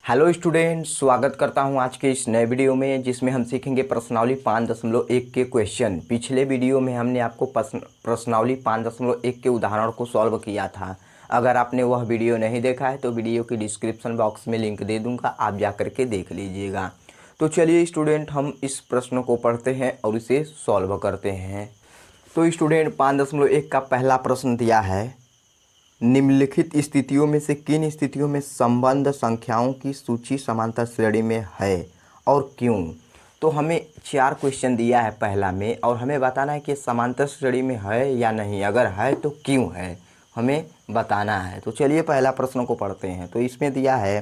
Hello student, स्वागत करता हूं आज के इस नए वीडियो में जिसमें हम सीखेंगे प्रश्नावली 5.1 के क्वेश्चन। पिछले वीडियो में हमने आपको प्रश्नावली 5.1 के उदाहरण को सॉल्व किया था। अगर आपने वह वीडियो नहीं देखा है तो वीडियो की डिस्क्रिप्शन बॉक्स में लिंक दे दूंगा, आप जा कर के देख लीजिएगा। तो चलिए स्टूडेंट, हम इस प्रश्न को पढ़ते हैं और इसे सॉल्व करते हैं। तो स्टूडेंट 5.1 का पहला प्रश्न दिया है, निम्नलिखित स्थितियों में से किन स्थितियों में संबंध संख्याओं की सूची समांतर श्रेणी में है और क्यों। तो हमें 4 क्वेश्चन दिया है पहला में, और हमें बताना है कि समांतर श्रेणी में है या नहीं, अगर है तो क्यों है, हमें बताना है। तो चलिए पहला प्रश्न को पढ़ते हैं। तो इसमें दिया है,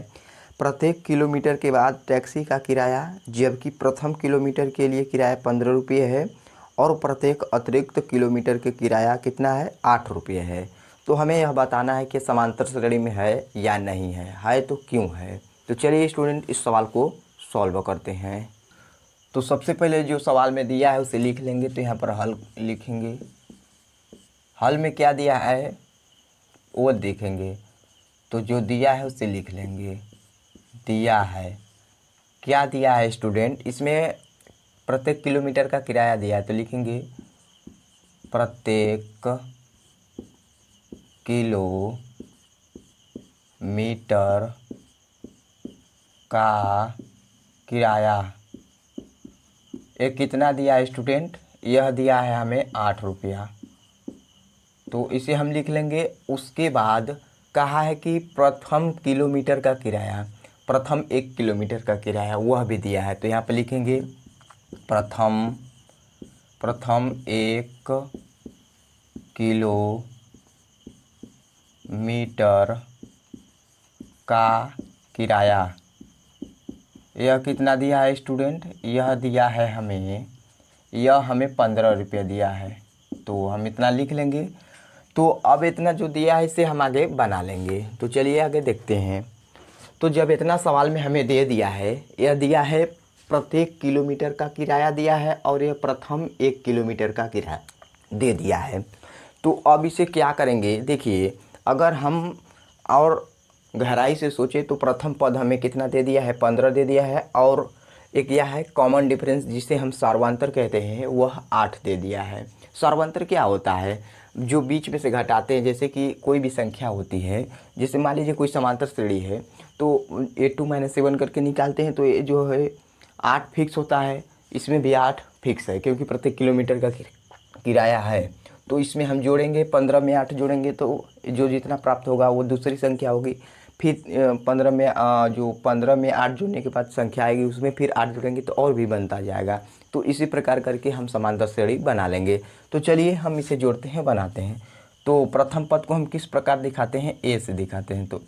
प्रत्येक किलोमीटर के बाद टैक्सी का किराया, जबकि प्रथम किलोमीटर के लिए किराया 15 रुपये है और प्रत्येक अतिरिक्त किलोमीटर के किराया कितना है, 8 रुपये है। तो हमें यह बताना है कि समांतर श्रेणी में है या नहीं है तो क्यों है। तो चलिए स्टूडेंट, इस सवाल को सॉल्व करते हैं। तो सबसे पहले जो सवाल में दिया है उसे लिख लेंगे। तो यहाँ पर हल लिखेंगे, हल में क्या दिया है वो देखेंगे। तो जो दिया है उसे लिख लेंगे। दिया है, क्या दिया है स्टूडेंट, इसमें प्रत्येक किलोमीटर का किराया दिया है। तो लिखेंगे प्रत्येक किलोमीटर का किराया, ये कितना दिया है स्टूडेंट, यह दिया है हमें 8 रुपया। तो इसे हम लिख लेंगे। उसके बाद कहा है कि प्रथम किलोमीटर का किराया, प्रथम 1 किलोमीटर का किराया वह भी दिया है। तो यहाँ पे लिखेंगे प्रथम 1 किलोमीटर का किराया, यह कितना दिया है स्टूडेंट, यह दिया है हमें, यह हमें 15 रुपये दिया है। तो हम इतना लिख लेंगे। तो अब इतना जो दिया है इसे हम आगे बना लेंगे। तो चलिए आगे देखते हैं। तो जब इतना सवाल में हमें दे दिया है, यह दिया है प्रत्येक किलोमीटर का किराया दिया है और यह प्रथम 1 किलोमीटर का किराया दे दिया है। तो अब इसे क्या करेंगे, देखिए अगर हम और गहराई से सोचे तो प्रथम पद हमें कितना दे दिया है, 15 दे दिया है, और एक यह है कॉमन डिफरेंस जिसे हम सार्वंतर कहते हैं, वह 8 दे दिया है। सार्वंतर क्या होता है, जो बीच में से घटाते हैं। जैसे कि कोई भी संख्या होती है, जैसे मान लीजिए कोई समांतर श्रेणी है तो A2 - 7 करके निकालते हैं, तो ये जो है 8 फिक्स होता है, इसमें भी 8 फिक्स है क्योंकि प्रत्येक किलोमीटर का किराया है। तो इसमें हम जोड़ेंगे, 15 में 8 जोड़ेंगे तो जो जितना प्राप्त होगा वो दूसरी संख्या होगी। फिर 15 में जो 15 में 8 जोड़ने के बाद संख्या आएगी उसमें फिर 8 जोड़ेंगे तो और भी बनता जाएगा। तो इसी प्रकार करके हम समांतर श्रेणी बना लेंगे। तो चलिए हम इसे जोड़ते हैं, बनाते हैं। तो प्रथम पद को हम किस प्रकार दिखाते हैं, ए से दिखाते हैं। तो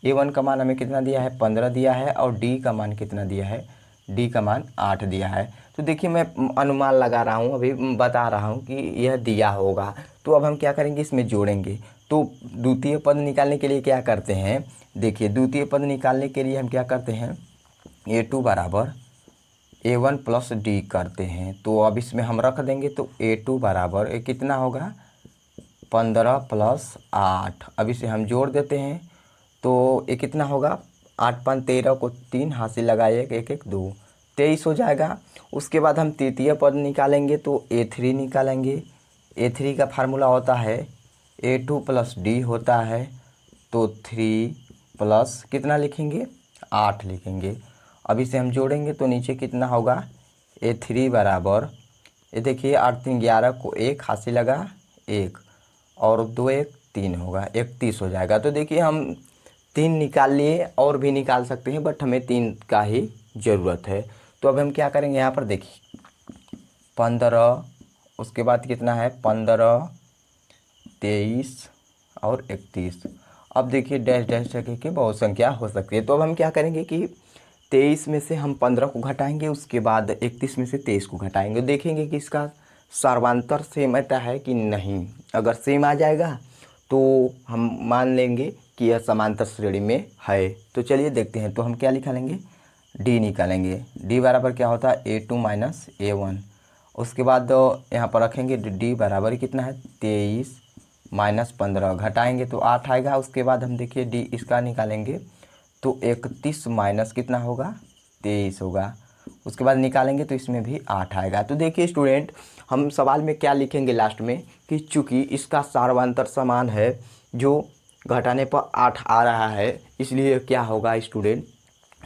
A1 का मान हमें कितना दिया है, 15 दिया है, और D का मान कितना दिया है, D का मान 8 दिया है। तो देखिए मैं अनुमान लगा रहा हूँ, अभी बता रहा हूँ कि यह दिया होगा। तो अब हम क्या करेंगे, इसमें जोड़ेंगे। तो द्वितीय पद निकालने के लिए क्या करते हैं, देखिए द्वितीय पद निकालने के लिए हम क्या करते हैं, A2 बराबर A1 प्लस D करते हैं। तो अब इसमें हम रख देंगे। तो A2 बराबर कितना होगा, 15 प्लस 8। अब इसे हम जोड़ देते हैं। तो ये कितना होगा, 8 5 13 को 3 हाथ से लगाए, 1 1 2 23 हो जाएगा। उसके बाद हम तृतीय पद निकालेंगे। तो A3 निकालेंगे। A3 का फार्मूला होता है A2 प्लस D होता है। तो 3 प्लस कितना लिखेंगे, 8 लिखेंगे। अब इसे हम जोड़ेंगे तो नीचे कितना होगा, A3 बराबर, ये देखिए 8 3 11 को 1 हाथ से लगा 1 और 2 1 3 होगा, 31 हो जाएगा। तो देखिए हम 3 निकाल लिए, और भी निकाल सकते हैं बट हमें 3 का ही ज़रूरत है। तो अब हम क्या करेंगे, यहाँ पर देखिए 15, उसके बाद कितना है 15 23 और 31। अब देखिए डैश डैश के बहुत संख्या हो सकती है। तो अब हम क्या करेंगे कि 23 में से हम 15 को घटाएंगे, उसके बाद 31 में से 23 को घटाएंगे, देखेंगे कि इसका सर्वांतर सेम आता है कि नहीं। अगर सेम आ जाएगा तो हम मान लेंगे कि यह समांतर श्रेणी में है। तो चलिए देखते हैं। तो हम क्या निकालेंगे, D निकालेंगे। D बराबर क्या होता है, A2 माइनस A1। उसके बाद यहाँ पर रखेंगे D बराबर कितना है, 23 माइनस 15, घटाएंगे तो 8 आएगा। उसके बाद हम देखिए D इसका निकालेंगे। तो 31 माइनस कितना होगा 23 होगा। उसके बाद निकालेंगे तो इसमें भी 8 आएगा। तो देखिए स्टूडेंट, हम सवाल में क्या लिखेंगे लास्ट में कि चूँकि इसका सार्वंतर समान है, जो घटाने पर 8 आ रहा है, इसलिए क्या होगा स्टूडेंट,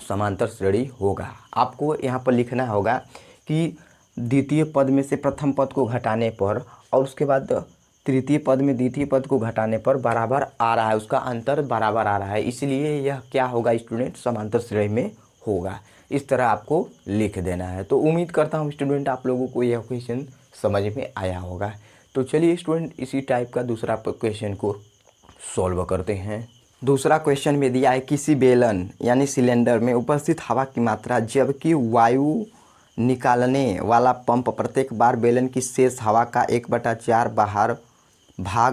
समांतर श्रेणी होगा। आपको यहाँ पर लिखना होगा कि द्वितीय पद में से प्रथम पद को घटाने पर और उसके बाद तृतीय पद में द्वितीय पद को घटाने पर बराबर आ रहा है, उसका अंतर बराबर आ रहा है, इसलिए यह क्या होगा स्टूडेंट, समांतर श्रेणी में होगा। इस तरह आपको लिख देना है। तो उम्मीद करता हूँ स्टूडेंट आप लोगों को यह क्वेश्चन समझ में आया होगा। तो चलिए स्टूडेंट इसी टाइप का दूसरा क्वेश्चन को सॉल्व करते हैं। दूसरा क्वेश्चन में दिया है किसी बेलन यानी सिलेंडर में उपस्थित हवा की मात्रा जबकि वायु निकालने वाला पंप प्रत्येक बार बेलन की शेष हवा का 1/4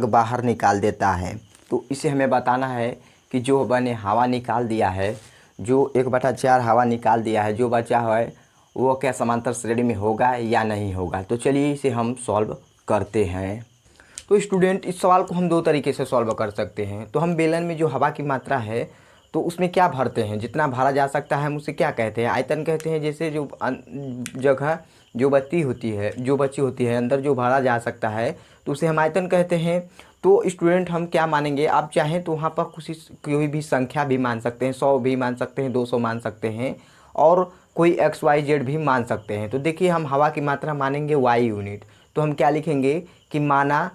बाहर निकाल देता है। तो इसे हमें बताना है कि जो मैंने हवा निकाल दिया है, जो 1/4 हवा निकाल दिया है, जो बचा है वो क्या समांतर श्रेणी में होगा या नहीं होगा। तो चलिए इसे हम सॉल्व करते हैं। तो स्टूडेंट इस सवाल को हम दो तरीके से सॉल्व कर सकते हैं। तो हम बेलन में जो हवा की मात्रा है तो उसमें क्या भरते हैं, जितना भरा जा सकता है हम उसे क्या कहते हैं, आयतन कहते हैं। जैसे जो जगह जो बची होती है अंदर जो भरा जा सकता है तो उसे हम आयतन कहते हैं। तो स्टूडेंट हम क्या मानेंगे, आप चाहें तो वहाँ पर कोई भी संख्या भी मान सकते हैं, 100 भी मान सकते हैं, 200 मान सकते हैं और कोई XYZ भी मान सकते हैं। तो देखिए हम हवा की मात्रा मानेंगे Y यूनिट। तो हम क्या लिखेंगे कि माना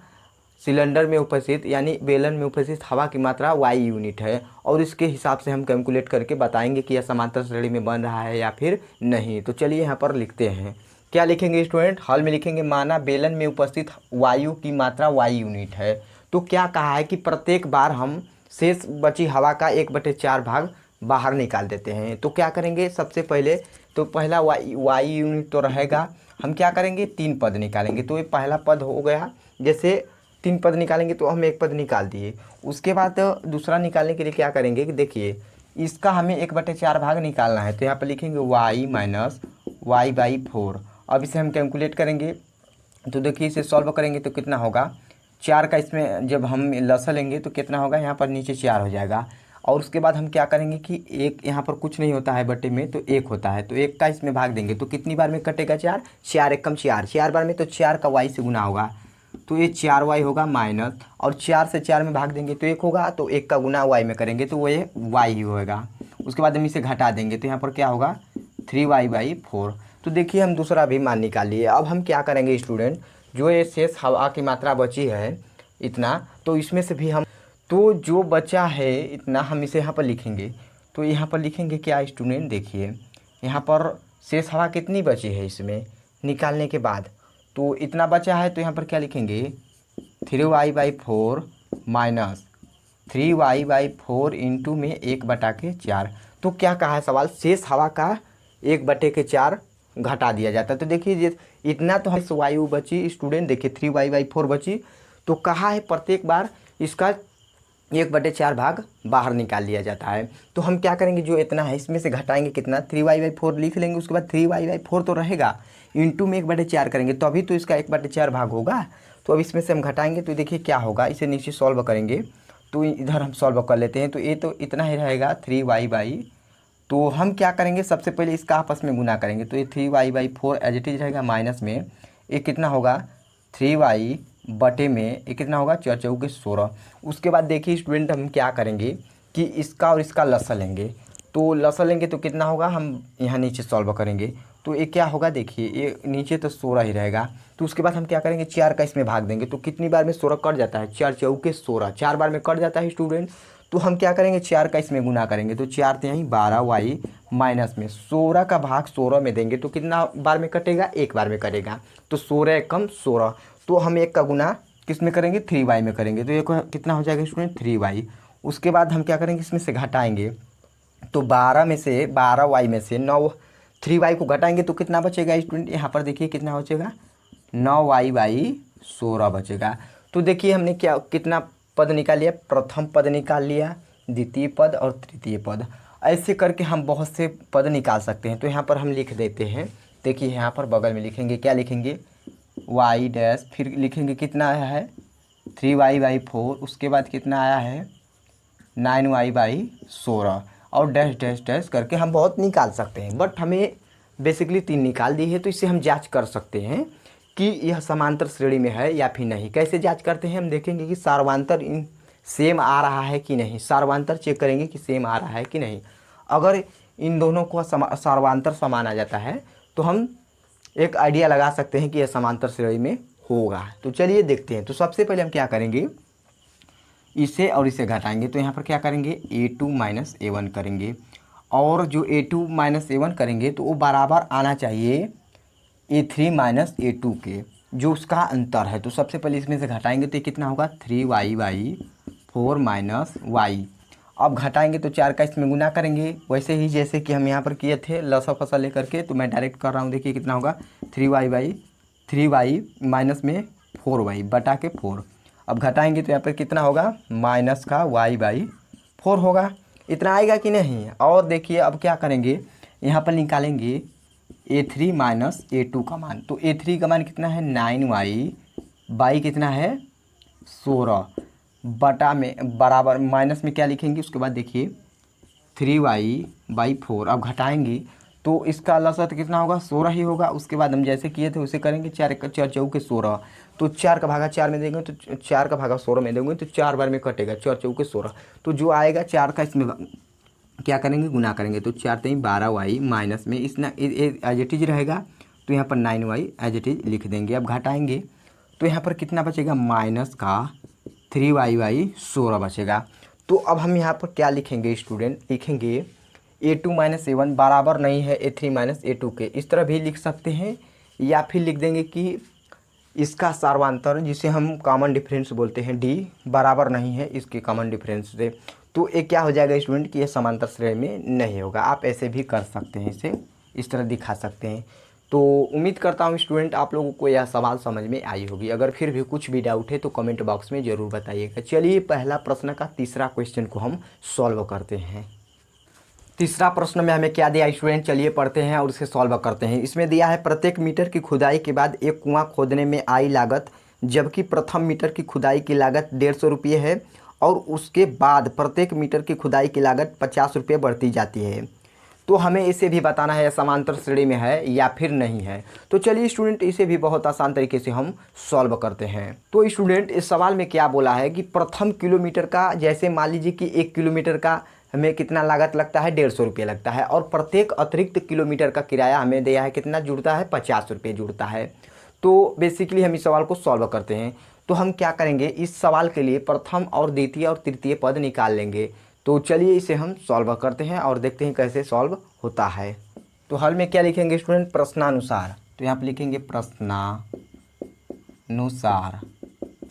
सिलेंडर में उपस्थित यानी बेलन में उपस्थित हवा की मात्रा Y यूनिट है और इसके हिसाब से हम कैलकुलेट करके बताएंगे कि यह समांतर श्रेणी में बन रहा है या फिर नहीं। तो चलिए यहाँ पर लिखते हैं। क्या लिखेंगे स्टूडेंट, हल में लिखेंगे माना बेलन में उपस्थित वायु की मात्रा Y यूनिट है। तो क्या कहा है कि प्रत्येक बार हम शेष बची हवा का 1/4 भाग बाहर निकाल देते हैं। तो क्या करेंगे, सबसे पहले तो पहला Y यूनिट तो रहेगा, हम क्या करेंगे 3 पद निकालेंगे। तो ये पहला पद हो गया, जैसे 3 पद निकालेंगे तो हम 1 पद निकाल दिए। उसके बाद दूसरा निकालने के लिए क्या करेंगे कि देखिए इसका हमें 1/4 भाग निकालना है। तो यहाँ पर लिखेंगे y माइनस y/4। अब इसे हम कैलकुलेट करेंगे। तो देखिए इसे सॉल्व करेंगे तो कितना होगा, 4 का इसमें जब हम लसा लेंगे तो कितना होगा, यहाँ पर नीचे 4 हो जाएगा। और उसके बाद हम क्या करेंगे कि एक यहाँ पर कुछ नहीं होता है बटे में, तो 1 होता है, तो 1 का इसमें भाग देंगे तो कितनी बार में कटेगा 4, 4 एकम 4, 4 बार में तो 4 का y से गुना होगा तो ये 4y होगा माइनस, और 4 से 4 में भाग देंगे तो 1 होगा, तो 1 का गुना y में करेंगे तो वो ये y ही होगा। उसके बाद हम इसे घटा देंगे तो यहाँ पर क्या होगा 3y/4। तो देखिए हम दूसरा भी मान निकाल लिए। अब हम क्या करेंगे स्टूडेंट, जो ये शेष हवा की मात्रा बची है इतना, तो इसमें से भी हम तो जो बचा है इतना हम इसे यहाँ पर लिखेंगे। तो यहाँ पर लिखेंगे क्या स्टूडेंट, देखिए यहाँ पर शेष हवा कितनी बची है इसमें निकालने के बाद, तो इतना बचा है। तो यहाँ पर क्या लिखेंगे 3y/4 माइनस 3y/4 इंटू में 1/4। तो क्या कहा है सवाल, शेष हवा का 1/4 घटा दिया जाता है। तो देखिए इतना तो है वायु बची स्टूडेंट, देखिए 3y/4 बची। तो कहा है प्रत्येक बार इसका 1/4 भाग बाहर निकाल लिया जाता है। तो हम क्या करेंगे, जो इतना है इसमें से घटाएंगे कितना 3y/4 लिख लेंगे। उसके बाद 3y/4 तो रहेगा, इंटू में 1/4 करेंगे तो अभी तो इसका 1/4 भाग होगा। तो अब इसमें से हम घटाएंगे तो देखिए क्या होगा, इसे नीचे सॉल्व करेंगे। तो इधर हम सॉल्व कर लेते हैं। तो ये तो इतना ही रहेगा 3y/, तो हम क्या करेंगे सबसे पहले इसका आपस में गुना करेंगे। तो ये 3y/4 एज इट इज रहेगा माइनस में, ये कितना होगा 3y बटे में ये कितना होगा 4 चौके 16। उसके बाद देखिए स्टूडेंट हम क्या करेंगे कि इसका और इसका लसा लेंगे। तो लसा लेंगे तो कितना होगा, हम यहाँ नीचे सॉल्व करेंगे तो ये क्या होगा, देखिए ये नीचे तो 16 ही रहेगा। तो उसके बाद हम क्या करेंगे 4 का इसमें भाग देंगे। तो कितनी बार में 16 कट जाता है, 4 चौके 16, 4 बार में कट जाता है स्टूडेंट। तो हम क्या करेंगे 4 का इसमें गुना करेंगे। तो 4 तो यहीं 12y माइनस में 16 का भाग 16 में देंगे तो कितना बार में कटेगा, 1 बार में कटेगा। तो 16 एकम 16, तो हम 1 का गुना किस में करेंगे 3y में करेंगे। तो ये कितना हो जाएगा स्टूडेंट 3y। उसके बाद हम क्या करेंगे इसमें से घटाएंगे। तो 12 में से 12y में से 9 3y को घटाएंगे तो कितना बचेगा स्टूडेंट, यहाँ पर देखिए कितना बचेगा 9y/16 बचेगा। तो देखिए हमने क्या कितना पद निकाल लिया, प्रथम पद निकाल लिया, द्वितीय पद और तृतीय पद। ऐसे करके हम बहुत से पद निकाल सकते हैं। तो यहाँ पर हम लिख देते हैं, देखिए यहाँ पर बगल में लिखेंगे, क्या लिखेंगे y डैश, फिर लिखेंगे कितना आया है 3y/4, उसके बाद कितना आया है 9y/16, और डैश डैश डैश करके हम बहुत निकाल सकते हैं, बट हमें बेसिकली 3 निकाल दी है। तो इससे हम जांच कर सकते हैं कि यह समांतर श्रेणी में है या फिर नहीं। कैसे जांच करते हैं, हम देखेंगे कि सार्वंतर इन सेम आ रहा है कि नहीं। सार्वंतर चेक करेंगे कि सेम आ रहा है कि नहीं। अगर इन दोनों को सार्वंतर समान आ जाता है तो हम एक आइडिया लगा सकते हैं कि यह समांतर श्रेणी में होगा। तो चलिए देखते हैं। तो सबसे पहले हम क्या करेंगे, इसे और इसे घटाएंगे। तो यहाँ पर क्या करेंगे, a2 माइनस a1 करेंगे, और जो a2 माइनस a1 करेंगे तो वो बराबर आना चाहिए a3 माइनस a2 के, जो उसका अंतर है। तो सबसे पहले इसमें से घटाएंगे तो ये कितना होगा, 3y/4 माइनस वाई। अब घटाएंगे तो 4 का इसमें गुना करेंगे, वैसे ही जैसे कि हम यहाँ पर किए थे लसा फसा लेकर के। तो मैं डायरेक्ट कर रहा हूँ, देखिए कितना होगा, 3y माइनस में 4y बटा के 4। अब घटाएंगे तो यहाँ पर कितना होगा, माइनस का y/4 होगा। इतना आएगा कि नहीं। और देखिए अब क्या करेंगे, यहाँ पर निकालेंगे a3 माइनस a2 का मान। तो a3 का मान कितना है, 9y कितना है, 16 बटा में बराबर माइनस में क्या लिखेंगे, उसके बाद देखिए 3y/4। अब घटाएंगे तो इसका लसत कितना होगा, 16 ही होगा। उसके बाद हम जैसे किए थे उसे करेंगे, 4 चौके 16। तो 4 का भागा 4 में देंगे तो 4 का भागा 16 में देंगे तो 4 बार में कटेगा, 4 चौके 16। तो जो आएगा 4 का इसमें क्या करेंगे, गुना करेंगे। तो 4 3 12y माइनस में इस एज इट इज रहेगा, तो यहाँ पर 9y एज इट इज लिख देंगे। अब घटाएंगे तो यहाँ पर कितना बचेगा, माइनस का 3y/16 बचेगा। तो अब हम यहाँ पर क्या लिखेंगे स्टूडेंट, लिखेंगे a2 माइनस a1 बराबर नहीं है a3 माइनस a2 के। इस तरह भी लिख सकते हैं, या फिर लिख देंगे कि इसका सार्वंतर, जिसे हम कॉमन डिफरेंस बोलते हैं, d बराबर नहीं है इसके कॉमन डिफरेंस से। तो ये क्या हो जाएगा स्टूडेंट कि ये समांतर श्रेणी में नहीं होगा। आप ऐसे भी कर सकते हैं, इसे इस तरह दिखा सकते हैं। तो उम्मीद करता हूँ स्टूडेंट आप लोगों को यह सवाल समझ में आई होगी। अगर फिर भी कुछ भी डाउट है तो कमेंट बॉक्स में ज़रूर बताइएगा। चलिए पहला प्रश्न का तीसरा क्वेश्चन को हम सॉल्व करते हैं। तीसरा प्रश्न में हमें क्या दिया स्टूडेंट, चलिए पढ़ते हैं और इसे सॉल्व करते हैं। इसमें दिया है प्रत्येक मीटर की खुदाई के बाद एक कुआं खोदने में आई लागत, जबकि प्रथम मीटर की खुदाई की लागत 150 रुपये है, और उसके बाद प्रत्येक मीटर की खुदाई की लागत 50 रुपये बढ़ती जाती है। तो हमें इसे भी बताना है समांतर श्रेणी में है या फिर नहीं है। तो चलिए स्टूडेंट इसे भी बहुत आसान तरीके से हम सॉल्व करते हैं। तो स्टूडेंट इस सवाल में क्या बोला है कि प्रथम किलोमीटर का, जैसे मान लीजिए कि 1 किलोमीटर का हमें कितना लागत लगता है, 150 रुपये लगता है, और प्रत्येक अतिरिक्त किलोमीटर का किराया हमें दिया है कितना जुड़ता है, 50 रुपये जुड़ता है। तो बेसिकली हम इस सवाल को सॉल्व करते हैं। तो हम क्या करेंगे, इस सवाल के लिए प्रथम और द्वितीय और तृतीय पद निकाल लेंगे। तो चलिए इसे हम सॉल्व करते हैं और देखते हैं कैसे सॉल्व होता है। तो हल में क्या लिखेंगे स्टूडेंट, प्रश्नानुसार। तो यहाँ पर लिखेंगे प्रश्नानुसार।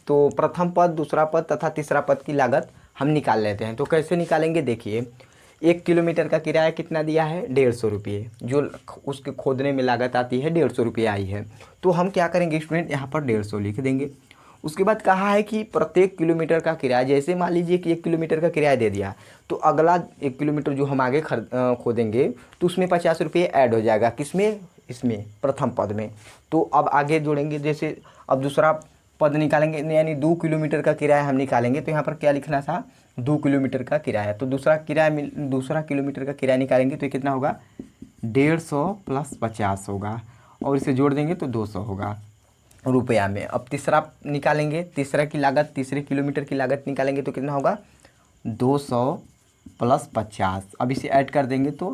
तो प्रथम पद, दूसरा पद तथा तीसरा पद की लागत हम निकाल लेते हैं। तो कैसे निकालेंगे, देखिए 1 किलोमीटर का किराया कितना दिया है, 150 रुपये, जो उसके खोदने में लागत आती है 150 रुपये आई है। तो हम क्या करेंगे स्टूडेंट, यहाँ पर 150 लिख देंगे। उसके बाद कहा है कि प्रत्येक किलोमीटर का किराया, जैसे मान लीजिए कि 1 किलोमीटर का किराया दे दिया, तो अगला 1 किलोमीटर जो हम आगे खोदेंगे तो उसमें 50 रुपये ऐड हो जाएगा। किसमें, इसमें प्रथम पद में। तो अब आगे जोड़ेंगे, जैसे अब दूसरा पद निकालेंगे, यानी 2 किलोमीटर का किराया हम निकालेंगे। तो यहाँ पर क्या लिखना था, 2 किलोमीटर का किराया। तो दूसरा किलोमीटर का किराया निकालेंगे तो कितना होगा, 150 + 50 होगा, और इसे जोड़ देंगे तो 200 होगा रुपया में। अब तीसरा निकालेंगे, तीसरे किलोमीटर की लागत निकालेंगे तो कितना होगा, 200 + 50। अब इसे ऐड कर देंगे तो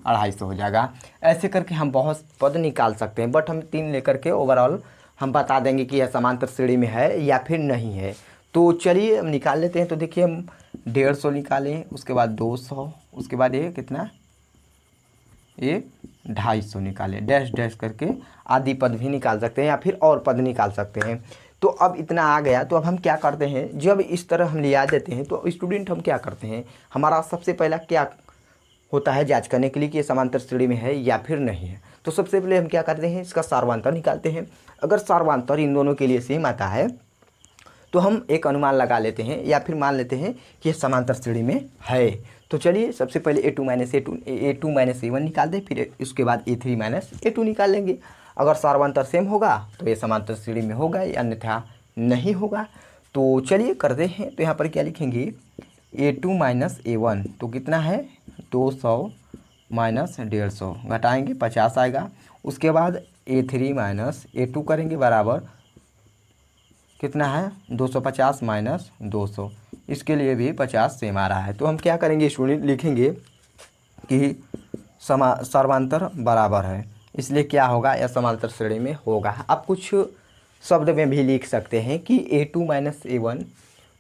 250 हो जाएगा। ऐसे करके हम बहुत पद निकाल सकते हैं, बट हम 3 लेकर के ओवरऑल हम बता देंगे कि यह समांतर श्रेणी में है या फिर नहीं है। तो चलिए हम निकाल लेते हैं। तो देखिए हम 150 निकालें, उसके बाद 200, उसके बाद ये कितना, ये 250 निकालें। डैश डैश करके आदि पद भी निकाल सकते हैं या फिर और पद निकाल सकते हैं। तो अब इतना आ गया, तो अब हम क्या करते हैं, जब इस तरह हम लिया देते हैं तो स्टूडेंट हम क्या करते हैं, हमारा सबसे पहला क्या होता है जांच करने के लिए कि ये समांतर श्रेणी में है या फिर नहीं है। तो सबसे पहले हम क्या करते हैं, इसका सार्वंतर निकालते हैं। अगर सार्वंतर इन दोनों के लिए सेम आता है तो हम एक अनुमान लगा लेते हैं या फिर मान लेते हैं कि ये समांतर श्रेणी में है। तो चलिए सबसे पहले a2 माइनस a1 निकाल दें, फिर उसके बाद a3 माइनस a2 निकाल लेंगे। अगर सार्वंतर सेम होगा तो ये समांतर श्रेणी में होगा, अन्यथा नहीं होगा। तो चलिए करते हैं। तो यहाँ पर क्या लिखेंगे, a2 माइनस a1 तो कितना है, 200 माइनस 150, घटाएंगे 50 आएगा। उसके बाद A3 माइनस A2 करेंगे बराबर कितना है 250 माइनस 200, इसके लिए भी 50 सेम आ रहा है। तो हम क्या करेंगे स्टूडेंट, लिखेंगे कि समांतर बराबर है, इसलिए क्या होगा, यह समांतर श्रेणी में होगा। आप कुछ शब्द में भी लिख सकते हैं कि A2 माइनस A1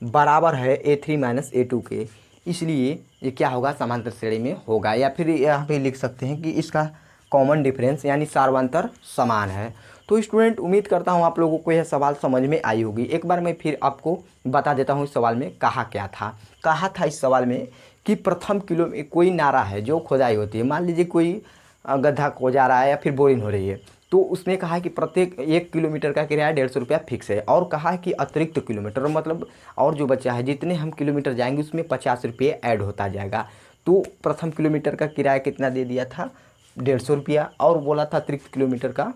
बराबर है A3 माइनस A2 के, इसलिए ये क्या होगा, समांतर श्रेणी में होगा। या फिर यहाँ पे लिख सकते हैं कि इसका कॉमन डिफरेंस यानी सार्वंतर समान है। तो स्टूडेंट उम्मीद करता हूँ आप लोगों को यह सवाल समझ में आई होगी। एक बार मैं फिर आपको बता देता हूँ इस सवाल में कहा क्या था। कहा था इस सवाल में कि प्रथम किलो में कोई नारा है जो खोदाई होती है, मान लीजिए कोई गड्ढा खोजा रहा है या फिर बोरिंग हो रही है, तो उसमें कहा है कि प्रत्येक 1 किलोमीटर का किराया 150 रुपया फिक्स है, और कहा है कि अतिरिक्त किलोमीटर मतलब और जो बचा है जितने हम किलोमीटर जाएंगे उसमें 50 रुपये ऐड होता जाएगा। तो प्रथम किलोमीटर का किराया कितना दे दिया था 150 रुपया, और बोला था अतिरिक्त किलोमीटर का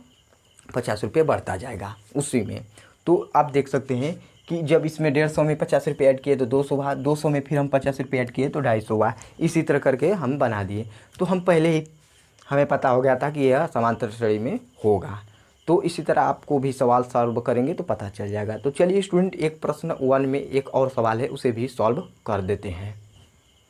50 रुपये बढ़ता जाएगा उसी में। तो आप देख सकते हैं कि जब इसमें 150 में 50 रुपये ऐड किए तो 200 हुआ, 200 में फिर हम 50 रुपये ऐड किए तो 250 हुआ, इसी तरह करके हम बना दिए। तो हम पहले ही हमें पता हो गया था कि यह समांतर श्रेणी में होगा। तो इसी तरह आपको भी सवाल सॉल्व करेंगे तो पता चल जाएगा। तो चलिए स्टूडेंट एक प्रश्न 1 में एक और सवाल है उसे भी सॉल्व कर देते हैं।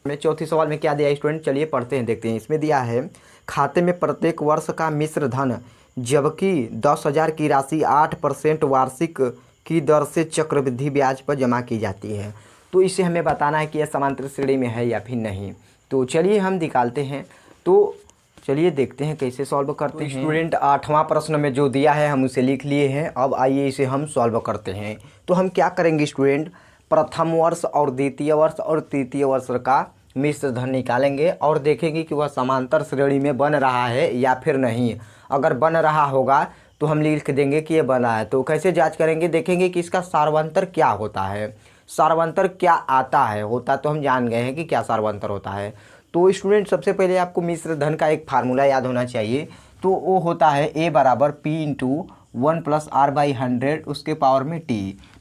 मैं चौथी सवाल में क्या दिया स्टूडेंट, चलिए पढ़ते हैं, देखते हैं। इसमें दिया है खाते में प्रत्येक वर्ष का मिश्र धन जबकि 10,000 की राशि 8% वार्षिक की दर से चक्रवृद्धि ब्याज पर जमा की जाती है। तो इसे हमें बताना है कि यह समांतर श्रेणी में है या फिर नहीं। तो चलिए हम निकालते हैं। तो चलिए देखते हैं कैसे सॉल्व करते हैं। स्टूडेंट 8वां प्रश्न में जो दिया है हम उसे लिख लिए हैं। अब आइए इसे हम सॉल्व करते हैं। तो हम क्या करेंगे स्टूडेंट, प्रथम वर्ष और द्वितीय वर्ष और तृतीय वर्ष का मिश्र धन निकालेंगे और देखेंगे कि वह समांतर श्रेणी में बन रहा है या फिर नहीं। अगर बन रहा होगा तो हम लिख देंगे कि ये बना है। तो कैसे जांच करेंगे, देखेंगे कि इसका सार्वंतर क्या होता है, सार्वंतर क्या आता है, होता तो हम जान गए हैं कि क्या सार्वंतर होता है। तो स्टूडेंट सबसे पहले आपको मिश्र धन का एक फार्मूला याद होना चाहिए। तो वो होता है A बराबर P into 1 plus R by 100 उसके पावर में T।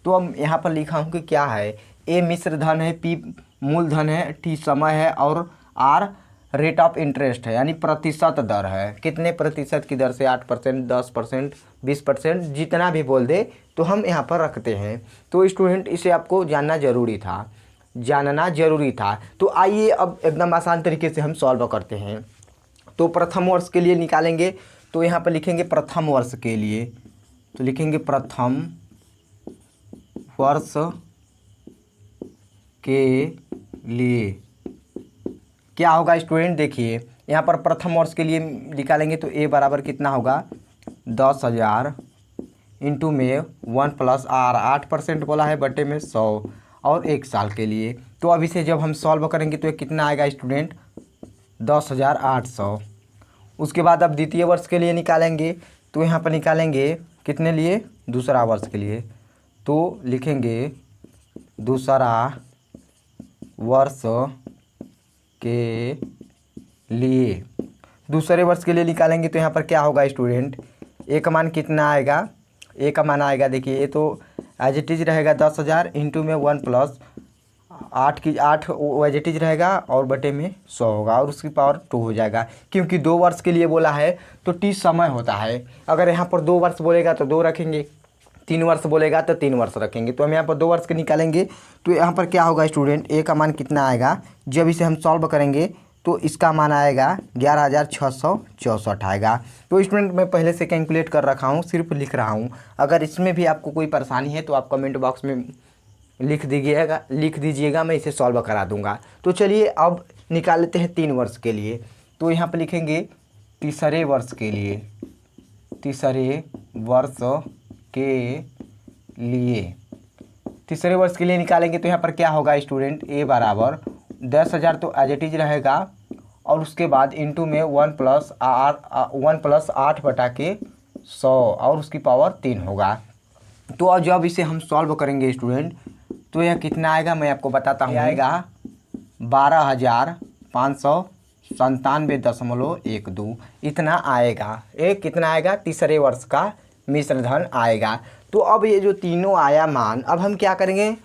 तो अब यहाँ पर लिखा हूँ कि क्या है, A मिश्र धन है, P मूलधन है, T समय है और R रेट ऑफ इंटरेस्ट है यानी प्रतिशत दर है। कितने प्रतिशत की दर से, 8%, 10%, 20%, जितना भी बोल दे तो हम यहाँ पर रखते हैं। तो स्टूडेंट इसे आपको जानना ज़रूरी था। तो आइए अब एकदम आसान तरीके से हम सॉल्व करते हैं। तो प्रथम वर्ष के लिए निकालेंगे। तो यहाँ पर लिखेंगे प्रथम वर्ष के लिए, तो लिखेंगे प्रथम वर्ष के लिए क्या होगा स्टूडेंट, देखिए यहाँ पर प्रथम वर्ष के लिए निकालेंगे तो A बराबर कितना होगा 10,000 इंटू में 1 प्लस R 8% बोला है बटे में 100 और 1 साल के लिए। तो अब इसे जब हम सॉल्व करेंगे तो ये कितना आएगा स्टूडेंट 10,800। उसके बाद अब द्वितीय वर्ष के लिए निकालेंगे। तो यहाँ पर निकालेंगे कितने लिए, दूसरा वर्ष के लिए। तो लिखेंगे दूसरा वर्ष के लिए, दूसरे वर्ष के लिए निकालेंगे तो यहाँ पर क्या होगा स्टूडेंट, ए का मान कितना आएगा, ए का मान आएगा, देखिए ये तो एज इट इज रहेगा 10,000 इंटू में 1 प्लस 8 एज इट इज रहेगा और बटे में 100 होगा और उसकी पावर 2 हो जाएगा। क्योंकि 2 वर्ष के लिए बोला है तो T समय होता है। अगर यहाँ पर 2 वर्ष बोलेगा तो 2 रखेंगे, 3 वर्ष बोलेगा तो 3 वर्ष रखेंगे। तो हम यहाँ पर 2 वर्ष के निकालेंगे। तो यहाँ पर क्या होगा स्टूडेंट, ए का मान कितना आएगा, जब इसे हम सॉल्व करेंगे तो इसका मान आएगा 11,664 आएगा। तो स्टूडेंट मैं पहले से कैलकुलेट कर रखा हूँ, सिर्फ लिख रहा हूँ। अगर इसमें भी आपको कोई परेशानी है तो आप कमेंट बॉक्स में लिख दीजिएगा, मैं इसे सॉल्व करा दूँगा। तो चलिए अब निकाल लेते हैं 3 वर्ष के लिए। तो यहाँ पर लिखेंगे तीसरे वर्ष के लिए, तीसरे वर्ष के लिए निकालेंगे तो यहाँ पर क्या होगा स्टूडेंट, ए बराबर 10,000 तो एज इट इज रहेगा और उसके बाद इंटू में 1 प्लस 8 बटा के 100 और उसकी पावर 3 होगा। तो अब जब इसे हम सॉल्व करेंगे स्टूडेंट तो यह कितना आएगा मैं आपको बताता हूँ, आएगा 12,597.12 इतना आएगा। ये कितना आएगा, तीसरे वर्ष का मिश्र धन आएगा। तो अब ये जो तीनों आया मान, अब हम क्या करेंगे,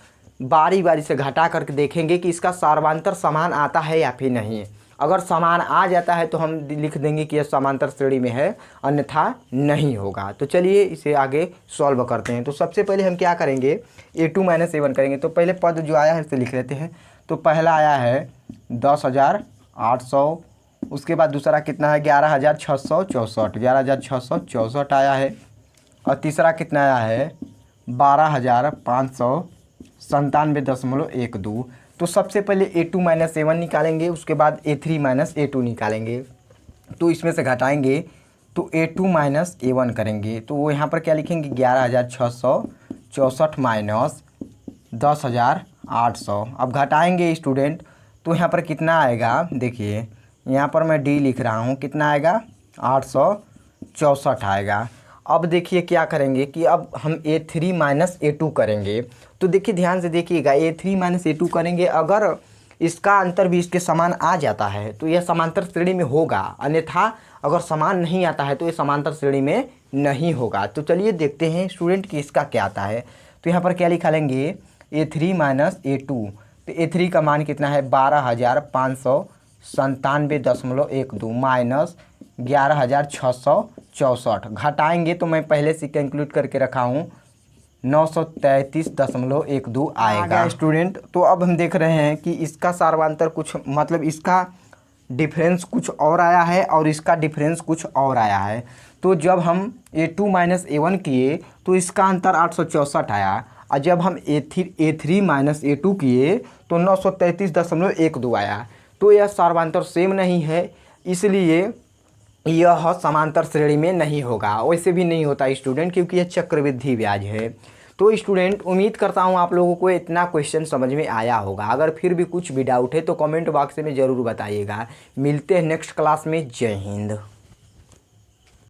बारी बारी से घटा करके देखेंगे कि इसका सार्वंतर समान आता है या फिर नहीं। अगर समान आ जाता है तो हम लिख देंगे कि यह समांतर श्रेणी में है, अन्यथा नहीं होगा। तो चलिए इसे आगे सॉल्व करते हैं। तो सबसे पहले हम क्या करेंगे, A2 माइनस A1 करेंगे। तो पहले पद जो आया है इसे लिख लेते हैं। तो पहला आया है 10,800, उसके बाद दूसरा कितना है 11,664, 11,664 आया है। और तीसरा कितना आया है 12,597.12। तो सबसे पहले A2 माइनस A1 निकालेंगे, उसके बाद A3 माइनस A2 निकालेंगे। तो इसमें से घटाएंगे तो A2 माइनस A1 करेंगे। तो वो यहाँ पर क्या लिखेंगे 11,664 माइनस 10,800। अब घटाएंगे स्टूडेंट, तो यहाँ पर कितना आएगा, देखिए यहाँ पर मैं D लिख रहा हूँ, कितना आएगा 864 आएगा। अब देखिए क्या करेंगे कि अब हम A3 माइनस A2 करेंगे। तो देखिए ध्यान से देखिएगा, A3 माइनस A2 करेंगे, अगर इसका अंतर भी इसके समान आ जाता है तो यह समांतर श्रेणी में होगा, अन्यथा अगर समान नहीं आता है तो ये समांतर श्रेणी में नहीं होगा। तो चलिए देखते हैं स्टूडेंट कि इसका क्या आता है। तो यहाँ पर क्या लिखा लेंगे A3 माइनस A2। तो A3 का मान कितना है 12,597.12 माइनस 11,664। घटाएंगे तो मैं पहले से कैलकुलेट करके रखा हूँ 933.12 आएगा स्टूडेंट। तो अब हम देख रहे हैं कि इसका सार्वंतर कुछ मतलब इसका डिफरेंस कुछ और आया है और इसका डिफरेंस कुछ और आया है। तो जब हम A2 माइनस A1 किए तो इसका अंतर 864 आया, और जब हम A3 माइनस A2 किए तो 933.12 आया। तो यह सार्वंतर सेम नहीं है, इसलिए यह समांतर श्रेणी में नहीं होगा। वैसे भी नहीं होता स्टूडेंट, क्योंकि यह चक्रवृद्धि ब्याज है। तो स्टूडेंट उम्मीद करता हूँ आप लोगों को इतना क्वेश्चन समझ में आया होगा। अगर फिर भी कुछ भी डाउट है तो कमेंट बॉक्स में ज़रूर बताइएगा। मिलते हैं नेक्स्ट क्लास में। जय हिंद।